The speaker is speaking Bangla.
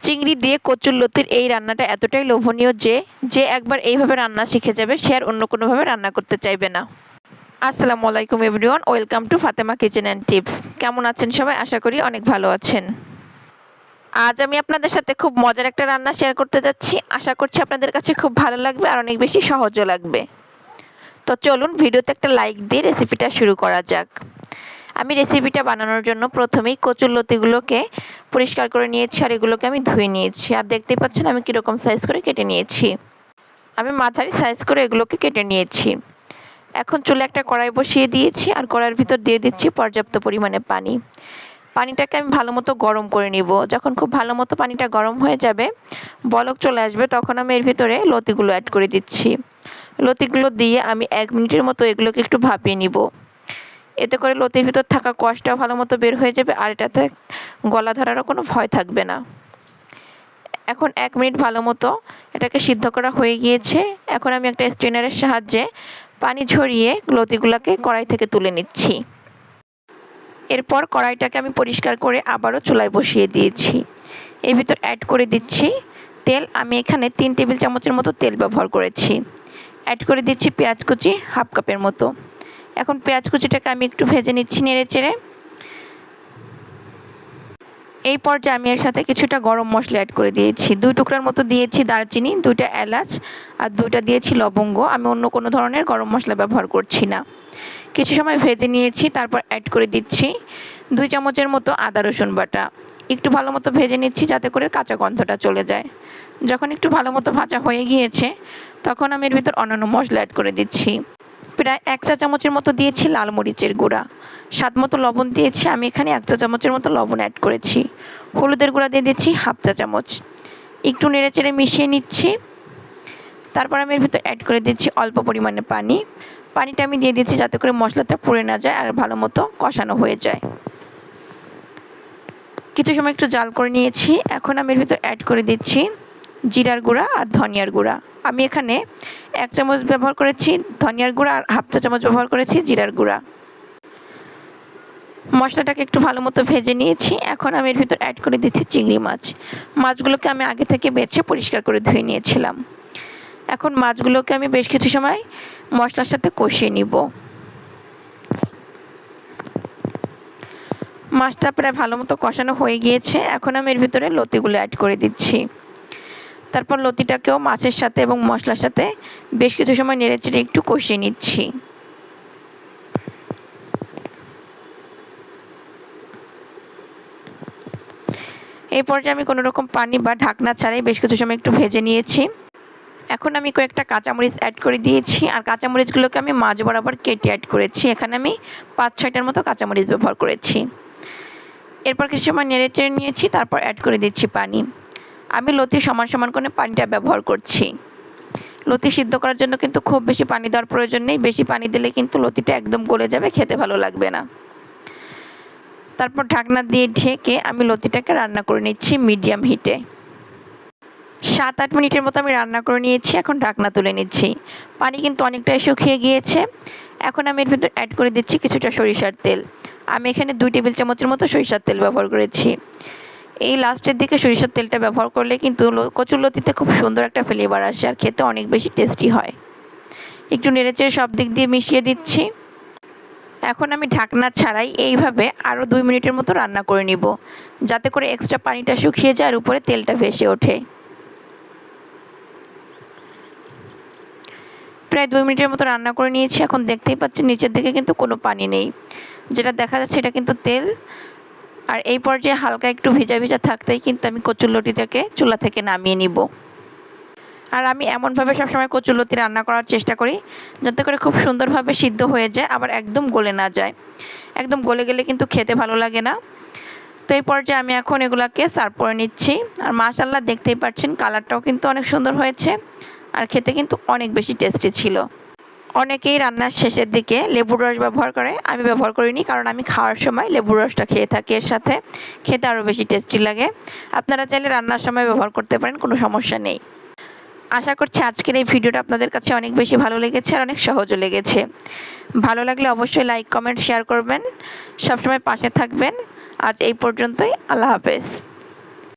চিংড়ি দিয়ে কচুরলতির এই রান্নাটা এতটাই লোভনীয় যে যে একবার এইভাবে রান্না শিখে যাবে সে আর অন্য কোনোভাবে রান্না করতে চাইবে না। আসসালামু আলাইকুম everyone, welcome to Fatema kitchen and tips. কেমন আছেন সবাই? আশা করি অনেক ভালো আছেন। আজ আমি আপনাদের সাথে খুব মজার একটা রান্না শেয়ার করতে যাচ্ছি। আশা করছি আপনাদের কাছে খুব ভালো লাগবে আর অনেক বেশি সহজও লাগবে। তো চলুন ভিডিওতে একটা লাইক দিয়ে রেসিপিটা শুরু করা যাক। আমি রেসিপিটা বানানোর জন্য প্রথমেই কচুরলতিগুলোকে পরিষ্কার করে নিয়েছি আর এগুলোকে আমি ধুয়ে নিয়েছি। আর দেখতেই পাচ্ছেন আমি কীরকম সাইজ করে কেটে নিয়েছি। আমি মাঝারি সাইজ করে এগুলোকে কেটে নিয়েছি। এখন চুলে একটা কড়াই বসিয়ে দিয়েছি আর কড়াইয়ের ভিতর দিয়ে দিচ্ছি পর্যাপ্ত পরিমাণে পানি। পানিটাকে আমি ভালো মতো গরম করে নিব। যখন খুব ভালো মতো পানিটা গরম হয়ে যাবে, বলক চলে আসবে, তখন আমি এর ভিতরে লতিগুলো অ্যাড করে দিচ্ছি। লতিগুলো দিয়ে আমি 1 মিনিটের মতো এগুলোকে একটু ভাপিয়ে নিব। এতে করে লতির ভিতর থাকা কষটাও ভালো মতো বের হয়ে যাবে আর এটাতে গলা ধরারও কোনো ভয় থাকবে না। এখন 1 মিনিট ভালো মতো এটাকে সিদ্ধ করা হয়ে গিয়েছে। এখন আমি একটা স্ট্রেনারের সাহায্যে পানি ঝরিয়ে লতিগুলোকে কড়াই থেকে তুলে নিচ্ছি। এরপর কড়াইটাকে আমি পরিষ্কার করে আবারও চুলায় বসিয়ে দিয়েছি। এর ভিতর অ্যাড করে দিচ্ছি তেল। আমি এখানে 3 টেবিল চামচের মতো তেল ব্যবহার করেছি। অ্যাড করে দিচ্ছি পেঁয়াজ কুচি 1/2 কাপের মতো। এখন পেঁয়াজ কুচিটাকে আমি একটু ভেজে নিচ্ছি নেড়েচেড়ে। এই পর্যায়ে আমি এর সাথে কিছুটা গরম মশলা অ্যাড করে দিয়েছি। 2 টুকরার মতো দিয়েছি দারচিনি, 2টা এলাচ আর 2টা দিয়েছি লবঙ্গ। আমি অন্য কোনো ধরনের গরম মশলা ব্যবহার করছি না। কিছু সময় ভেজে নিয়েছি, তারপর অ্যাড করে দিচ্ছি 2 চামচের মতো আদা রসুন বাটা। একটু ভালো মতো ভেজে নিচ্ছি যাতে করে কাঁচা গন্ধটা চলে যায়। যখন একটু ভালো মতো ভাজা হয়ে গিয়েছে, তখন আমি এর ভিতর অন্যান্য মশলা অ্যাড করে দিচ্ছি। প্রায় 1 চা চামচের মতো দিয়েছি লাল মরিচের গুঁড়া। স্বাদ মতো লবণ দিয়েছি। আমি এখানে 1 চা চামচের মতো লবণ অ্যাড করেছি। হলুদের গুঁড়া দিয়ে দিচ্ছি 1/2 চা চামচ। একটু নেড়েচেড়ে মিশিয়ে নিচ্ছি। তারপর আমি এর ভিতর অ্যাড করে দিচ্ছি অল্প পরিমাণে পানি। পানিটা আমি দিয়ে দিচ্ছি যাতে করে মশলাটা পুড়ে না যায় আর ভালো মতো কষানো হয়ে যায়। কিছু সময় একটু জাল করে নিয়েছি। এখন আমি এর ভিতর অ্যাড করে দিচ্ছি জিরার গুঁড়া আর ধনিয়ার গুঁড়া। আমি এখানে 1 চামচ ব্যবহার করেছি ধনিয়ার গুঁড়া আর 1/2 চা চামচ ব্যবহার করেছি জিরার গুঁড়া। মশলাটাকে একটু ভালো মতো ভেজে নিয়েছি। এখন আমি এর ভিতর অ্যাড করে দিচ্ছি চিংড়ি মাছ। মাছগুলোকে আমি আগে থেকে বেছে পরিষ্কার করে ধুয়ে নিয়েছিলাম। এখন মাছগুলোকে আমি বেশ কিছু সময় মশলার সাথে কষিয়ে নিব। মাছটা প্রায় ভালো মতো কষানো হয়ে গিয়েছে। এখন আমি এর ভিতরে লতিগুলো অ্যাড করে দিচ্ছি। তারপর লতিটাকেও মাছের সাথে এবং মশলার সাথে বেশ কিছু সময় নেড়েচেড়ে একটু কষিয়ে নিচ্ছি। এই পর্যায়ে আমি কোনো রকম পানি বা ঢাকনা ছাড়াই বেশ কিছু সময় একটু ভেজে নিয়েছি। এখন আমি কয়েকটা কাঁচামরিচ অ্যাড করে দিয়েছি আর কাঁচামরিচগুলোকে আমি মাঝ বরাবর কেটে অ্যাড করেছি। এখানে আমি 5-6টার মতো কাঁচামরিচ ব্যবহার করেছি। এরপর কিছু সময় নেড়েচেড়ে নিয়েছি, তারপর অ্যাড করে দিচ্ছি পানি। আমি লতি সমান সমান করে পানিটা ব্যবহার করছি। লতি সিদ্ধ করার জন্য কিন্তু খুব বেশি পানি দেওয়ার প্রয়োজন নেই। বেশি পানি দিলে কিন্তু লতিটা একদম গলে যাবে, খেতে ভালো লাগবে না। তারপর ঢাকনা দিয়ে ঢেকে আমি লতিটাকে রান্না করে নিচ্ছি মিডিয়াম হিটে। 7-8 মিনিটের মতো আমি রান্না করে নিয়েছি। এখন ঢাকনা তুলে নিচ্ছি। পানি কিন্তু অনেকটাই শুকিয়ে গিয়েছে। এখন আমি এর ভিতর অ্যাড করে দিচ্ছি কিছুটা সরিষার তেল। আমি এখানে 2 টেবিল চামচের মতো সরিষার তেল ব্যবহার করেছি। এই লাস্টের দিকে সরিষার তেলটা ব্যবহার করলে কিন্তু কচুরলতিতে খুব সুন্দর একটা ফ্লেভার আসে আর খেতে অনেক বেশি টেস্টি হয়। একটু নেড়েচেড়ে সব দিক দিয়ে মিশিয়ে দিচ্ছি। এখন আমি ঢাকনা ছাড়াই এইভাবে আরও 2 মিনিটের মতো রান্না করে নিব, যাতে করে এক্সট্রা পানিটা শুকিয়ে যায় আর উপরে তেলটা ভেসে ওঠে। প্রায় 2 মিনিটের মতো রান্না করে নিয়েছি। এখন দেখতেই পাচ্ছেন নিচের দিকে কিন্তু কোনো পানি নেই। যেটা দেখা যাচ্ছে এটা কিন্তু তেল। আর এই পর্যায়ে হালকা একটু ভিজা ভিজা থাকতেই কিন্তু আমি কচুরলতিটাকে চুলা থেকে নামিয়ে নিব। আর আমি এমনভাবে সবসময় কচুরলতি রান্না করার চেষ্টা করি যাতে করে খুব সুন্দরভাবে সিদ্ধ হয়ে যায়, আবার একদম গলে না যায়। একদম গলে গেলে কিন্তু খেতে ভালো লাগে না। তো এই পর্যায়ে আমি এখন এগুলাকে সার্ভ করে নিচ্ছি। আর মাশাআল্লাহ দেখতেই পাচ্ছেন কালারটাও কিন্তু অনেক সুন্দর হয়েছে আর খেতে কিন্তু অনেক বেশি টেস্টি ছিল। অনেকেই রান্নার শেষের দিকে লেবুর রস ব্যবহার করে। আমি ব্যবহার করিনি, কারণ আমি খাওয়ার সময় লেবুর রসটা খেয়ে থাকি। এর সাথে খেতে আরও বেশি টেস্টি লাগে। আপনারা চাইলে রান্নার সময় ব্যবহার করতে পারেন, কোনো সমস্যা নেই। আশা করছি আজকের এই ভিডিওটা আপনাদের কাছে অনেক বেশি ভালো লেগেছে আর অনেক সহজও লেগেছে। ভালো লাগলে অবশ্যই লাইক, কমেন্ট, শেয়ার করবেন। সবসময় পাশে থাকবেন। আজ এই পর্যন্তই। আল্লাহ হাফেজ।